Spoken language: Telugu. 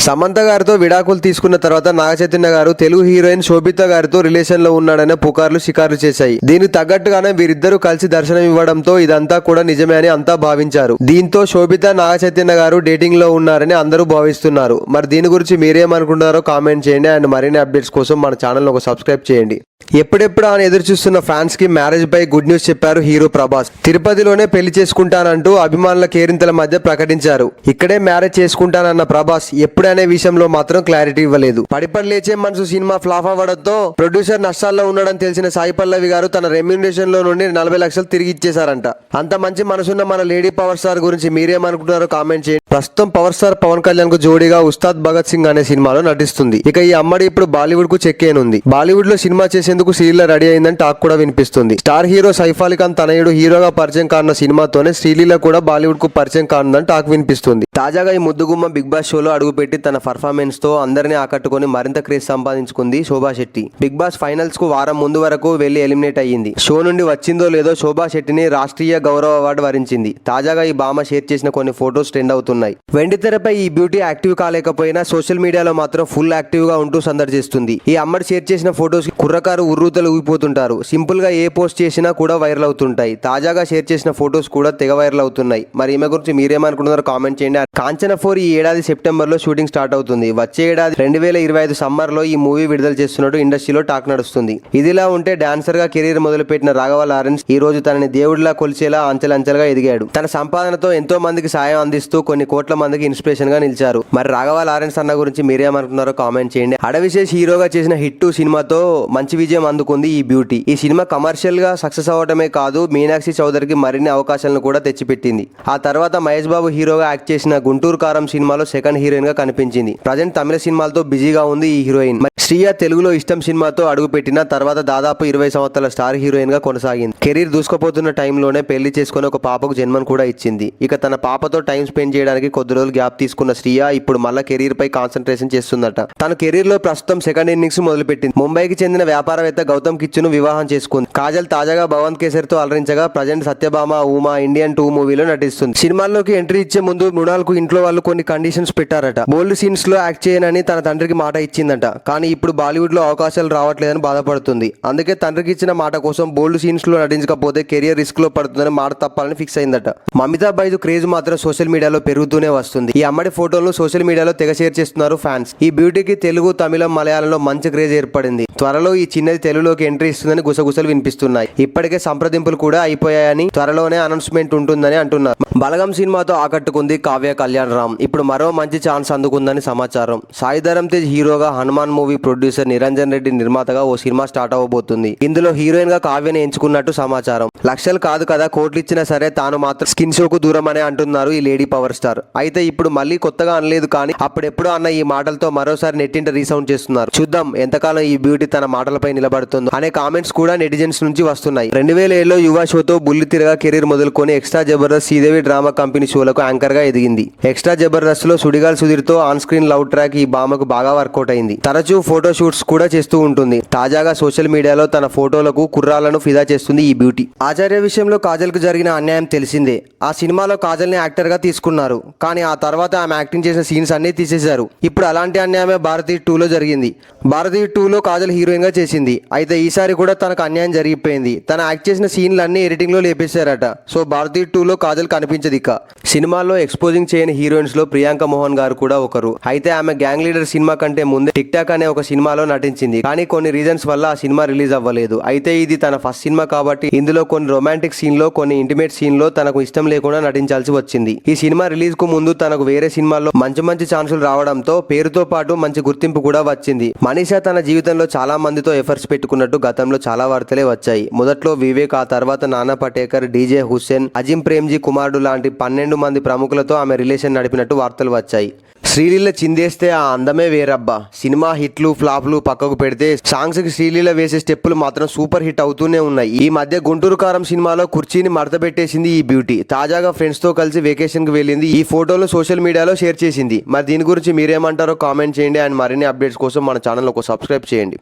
సమంత గారితో విడాకులు తీసుకున్న తర్వాత నాగచైతన్య గారు తెలుగు హీరోయిన్ శోభిత గారితో రిలేషన్ లో ఉన్నాడనే పుకార్లు షికార్లు చేశాయి. దీనికి తగ్గట్టుగానే వీరిద్దరూ కలిసి దర్శనం ఇవ్వడంతో ఇదంతా కూడా నిజమే అని అంతా భావించారు. దీంతో శోభిత నాగచైతన్య గారు డేటింగ్ లో ఉన్నారని అందరూ భావిస్తున్నారు. మరి దీని గురించి మీరేమనుకుంటున్నారో కామెంట్ చేయండి. అండ్ మరిన్ని అప్డేట్స్ కోసం మన ఛానల్ ఒక సబ్స్క్రైబ్ చేయండి. ఎప్పుడెప్పుడు ఆయన ఎదురు చూస్తున్న ఫ్యాన్స్ కి మ్యారేజ్ పై గుడ్ న్యూస్ చెప్పారు హీరో ప్రభాస్. తిరుపతిలోనే పెళ్లి చేసుకుంటానంటూ అభిమానుల కేరింతల మధ్య ప్రకటించారు. ఇక్కడే మ్యారేజ్ చేసుకుంటానన్న ప్రభాస్ ఎప్పుడనే విషయంలో మాత్రం క్లారిటీ ఇవ్వలేదు. పడిపడి లేచే మనసు సినిమా ఫ్లాప్ అవ్వడంతో ప్రొడ్యూసర్ నష్టాల్లో ఉన్నాడని తెలిసిన సాయి పల్లవి గారు తన రెమ్యూనరేషన్ లో నుండి 40 లక్షలు తిరిగి ఇచ్చేశారంట. అంత మంచి మనసున్న మన లేడీ పవర్ స్టార్ గురించి మీరేమనుకుంటున్నారో కామెంట్ చేయండి. ప్రస్తుతం పవర్ స్టార్ పవన్ కళ్యాణ్ కు జోడీగా ఉస్తాద్ భగత్ సింగ్ అనే సినిమాలో నటిస్తుంది. ఇక ఈ అమ్మడి ఇప్పుడు బాలీవుడ్ కు చెక్కేనుంది. బాలీవుడ్ లో సినిమా చేసేందుకు శ్రీలీల రెడీ అయిందని టాక్ కూడా వినిపిస్తుంది. స్టార్ హీరో సైఫ్ అలీ ఖాన్ తనయుడు హీరోగా పరిచయం కానున్న సినిమాతోనే శ్రీలీల కూడా బాలీవుడ్ కు పరిచయం కానుందని టాక్ వినిపిస్తుంది. తాజాగా ఈ ముద్దుగుమ్మ బిగ్ బాస్ షోలో అడుగుపెట్టి తన పర్ఫార్మెన్స్ తో అందరినీ ఆకట్టుకుని మరింత క్రేజ్ సంపాదించుకుంది Shobha Shetty. Big boss finals కు వారం ముందు వరకు వెళ్లి ఎలిమినేట్ అయ్యింది. షో నుండి వచ్చిందో లేదో శోభా శెట్టిని రాష్ట్రీయ గౌరవ అవార్డు వరించింది. తాజాగా ఈ భామ షేర్ చేసిన కొన్ని ఫోటోస్ ట్రెండ్ అవుతున్నాయి. వెండితెరపై ఈ బ్యూటీ యాక్టివ్ కాలేకపోయినా సోషల్ మీడియాలో మాత్రం ఫుల్ యాక్టివ్ గా ఉంటూ సందర్శిస్తుంది. ఈ అమ్మడి షేర్ చేసిన ఫోటోస్ కుర్రకారు ఉర్రూతలు ఊగిపోతుంటారు. సింపుల్ గా ఏ పోస్ట్ చేసినా కూడా వైరల్ అవుతుంటాయి. తాజాగా షేర్ చేసిన ఫోటోస్ కూడా తెగ వైరల్ అవుతున్నాయి. మరి ఈమె గురించి మీరేమనుకుంటున్నారో కామెంట్ చేయండి. కాంచన 4 ఈ ఏడాది సెప్టెంబర్ లో షూటింగ్ స్టార్ట్ అవుతుంది. వచ్చే ఏడాది 2025 సమ్మర్ లో ఈ మూవీ విడుదల చేస్తున్నట్టు ఇండస్ట్రీలో టాక్ నడుస్తుంది. ఇదిలా ఉంటే డాన్సర్ గా కెరీర్ మొదలుపెట్టిన రాఘవ లారెన్స్ ఈ రోజు తనని దేవుడిలా కొలిచేలా అంచెలంచెలుగా ఎదిగాడు. తన సంపాదనతో ఎంతో మందికి సాయం అందిస్తూ కొన్ని కోట్ల మందికి ఇన్స్పిరేషన్ గా నిలిచారు. మరి రాఘవ లారెన్స్ అన్న గురించి మీరేమనుకుంటున్నారో కామెంట్ చేయండి. అడవిశేష్ హీరోగా చేసిన హిట్ 2 సినిమాతో మంచి విజయం అందుకుంది ఈ బ్యూటీ. ఈ సినిమా కమర్షియల్ గా సక్సెస్ అవ్వడమే కాదు, మీనాక్షి చౌదరికి మరిన్ని అవకాశాలను కూడా తెచ్చిపెట్టింది. ఆ తర్వాత మహేష్ బాబు హీరోగా యాక్ట్ చేసిన గుంటూరు కారం సినిమాలో సెకండ్ హీరోయిన్ గా కనిపించింది. ప్రజెంట్ తమిళ సినిమాలతో బిజీగా ఉంది ఈ హీరోయిన్. శ్రీయ తెలుగులో ఇష్టం సినిమాతో అడుగుపెట్టిన తర్వాత దాదాపు 20 సంవత్సరాల స్టార్ హీరోయిన్ గా కొనసాగింది. కెరీర్ దూసుకుపోతున్న టైంలోనే పెళ్లి చేసుకుని ఒక పాపకు జన్మను కూడా ఇచ్చింది. ఇక తన పాపతో టైం స్పెండ్ చేయడానికి కొద్ది రోజులు గ్యాప్ తీసుకున్న శ్రీయ ఇప్పుడు మళ్ళా కెరీర్ పై కాన్సన్ట్రేషన్ చేస్తుందట. తన కెరీర్ లో ప్రస్తుతం సెకండ్ ఇన్నింగ్స్ మొదలుపెట్టింది. ముంబైకి చెందిన వ్యాపారవేత్త గౌతమ్ కిచ్చును వివాహం చేసుకుంది. కాజల్ తాజాగా భవన్ కేసర్ తో అలరించగా ప్రజెంట్ సత్యభామ ఉమా ఇండియన్ 2 మూవీలో నటిస్తుంది. సినిమాల్లోకి ఎంట్రీ ఇచ్చే ముందు మృణాల్కు ఇంట్లో వాళ్ళు కొన్ని కండిషన్స్ పెట్టారట. బోల్డ్ సీన్స్ లో యాక్ట్ చేయనని తన తండ్రికి మాట ఇచ్చిందట. కానీ ఇప్పుడు బాలీవుడ్ లో అవకాశాలు రావట్లేదని బాధపడుతుంది. అందుకే తండ్రికి ఇచ్చిన మాట కోసం బోల్డ్ సీన్స్ లో నటించకపోతే కెరియర్ రిస్క్ లో పడుతుందని మాట తప్పాలని ఫిక్స్ అయిందట. మమితా బైజు క్రేజ్ మాత్రం సోషల్ మీడియాలో పెరుగుతూనే వస్తుంది. ఈ అమ్మడి ఫోటోలను సోషల్ మీడియాలో తెగ షేర్ చేస్తున్నారు ఫ్యాన్స్. ఈ బ్యూటీకి తెలుగు, తమిళం, మలయాళంలో మంచి క్రేజ్ ఏర్పడింది. త్వరలో ఈ చిన్నది తెలుగులోకి ఎంట్రీ ఇస్తుందని గుసగుసలు వినిపిస్తున్నాయి. ఇప్పటికే సంప్రదింపులు కూడా అయిపోయాయని, త్వరలోనే అనౌన్స్మెంట్ ఉంటుందని అంటున్నారు. బలగం సినిమాతో ఆకట్టుకుంది కావ్య కళ్యాణ్ రామ్. ఇప్పుడు మరో మంచి ఛాన్స్ అందుకుందని సమాచారం. సాయిధరం తేజ్ హీరోగా, హనుమాన్ మూవీ ప్రొడ్యూసర్ నిరంజన్ రెడ్డి నిర్మాతగా ఓ సినిమా స్టార్ట్ అవ్వబోతుంది. ఇందులో హీరోయిన్ గా కావ్యని ఎంచుకున్నట్టు సమాచారం. లక్షలు కాదు కదా, కోట్లు ఇచ్చినా సరే తాను మాత్రం స్కిన్ షోకు దూరం అనే అంటున్నారు ఈ లేడీ పవర్ స్టార్. అయితే ఇప్పుడు మళ్ళీ కొత్తగా అనలేదు, కానీ అప్పుడెప్పుడో అన్న ఈ మాటలతో మరోసారి నెట్టింట రీసౌండ్ చేస్తున్నారు. చూద్దాం ఎంతకాలం ఈ బ్యూటీ తన మాటలపై నిలబడుతుందో అనే కామెంట్స్ కూడా నెటిజన్స్ నుంచి వస్తున్నాయి. 2007లో యువ షోతో బుల్లితిరగా కెరీర్ మొదలుకొని extra Jabardasth Sridevi drama company షోలకు యాంకర్ గా ఎదిగింది. ఎక్స్ట్రా జబర్దస్త్ లో సుడిగాల్ సుధీర్ తో ఆన్ స్క్రీన్ లవ్ ట్రాక్ ఈ భామకు బాగా వర్కౌట్ అయింది. తరచూ ఫోటో షూట్స్ కూడా చేస్తూ ఉంటుంది. తాజాగా సోషల్ మీడియాలో తన ఫోటోలకు కుర్రాలను ఫిదా చేస్తుంది ఈ బ్యూటీ. ఆచార్య విషయంలో కాజల్ కు జరిగిన అన్యాయం తెలిసిందే. ఆ సినిమాలో కాజల్ ని యాక్టర్ గా తీసుకున్నారు, కానీ ఆ తర్వాత ఆమె యాక్టింగ్ చేసిన సీన్స్ అన్ని తీసేశారు. ఇప్పుడు అలాంటి అన్యాయమే భారతీయ 2లో జరిగింది. భారతీయ 2లో కాజల్ హీరోయిన్ గా చేసింది. అయితే ఈసారి కూడా తనకు అన్యాయం జరిగిపోయింది. తన యాక్ట్ చేసిన సీన్లు అన్ని ఎడిటింగ్ లో లేపేశారట. సో భారతీయ 2లో కాజల్ కనిపించదు. ఇక సినిమాల్లో ఎక్స్పోజింగ్ చేయని హీరోయిన్స్ లో ప్రియాంక మోహన్ గారు కూడా ఒకరు. అయితే ఆమె గ్యాంగ్ లీడర్ సినిమా కంటే ముందే టిక్ టాక్ అనే ఒక సినిమాలో నటించింది. కానీ కొన్ని రీజన్స్ వల్ల ఆ సినిమా రిలీజ్ అవ్వలేదు. అయితే ఇది తన ఫస్ట్ సినిమా కాబట్టి ఇందులో కొన్ని రొమాంటిక్ సీన్ లో, కొన్ని ఇంటిమేట్ సీన్ లో తనకు ఇష్టం లేకుండా నటించాల్సి వచ్చింది. ఈ సినిమా రిలీజ్ కు ముందు తనకు వేరే సినిమాల్లో మంచి ఛాన్సులు రావడంతో పేరుతో పాటు మంచి గుర్తింపు కూడా వచ్చింది. మనీషా తన జీవితంలో చాలా మందితో ఎఫర్ట్స్ పెట్టుకున్నట్టు గతంలో చాలా వార్తలే వచ్చాయి. మొదట్లో వివేక్, ఆ తర్వాత నానా పటేకర్, డీజే హుస్సేన్, అజిం ప్రేమ్జీ కుమారుడు లాంటి 12 మంది ప్రముఖులతో ఆమె రిలేషన్ నడిపినట్టు వార్తలు వచ్చాయి. శ్రీలీల చిందేస్తే ఆ అందమే వేరబ్బా. సినిమా హిట్లు ఫ్లాప్లు పక్కకు పెడితే సాంగ్స్ కి శ్రీలీల వేసే స్టెప్పులు మాత్రం సూపర్ హిట్ అవుతూనే ఉన్నాయి. ఈ మధ్య గుంటూరు కారం సినిమాలో కుర్చీని మడత పెట్టేసింది ఈ బ్యూటీ. తాజాగా ఫ్రెండ్స్ తో కలిసి వెకేషన్ కి వెళ్ళింది. ఈ ఫోటోలు సోషల్ మీడియాలో షేర్ చేసింది. మరి దీని గురించి మీరేమంటారో కామెంట్ చేయండి. అండ్ మరిన్ని అప్డేట్స్ కోసం మన ఛానల్ ఒక సబ్స్క్రైబ్ చేయండి.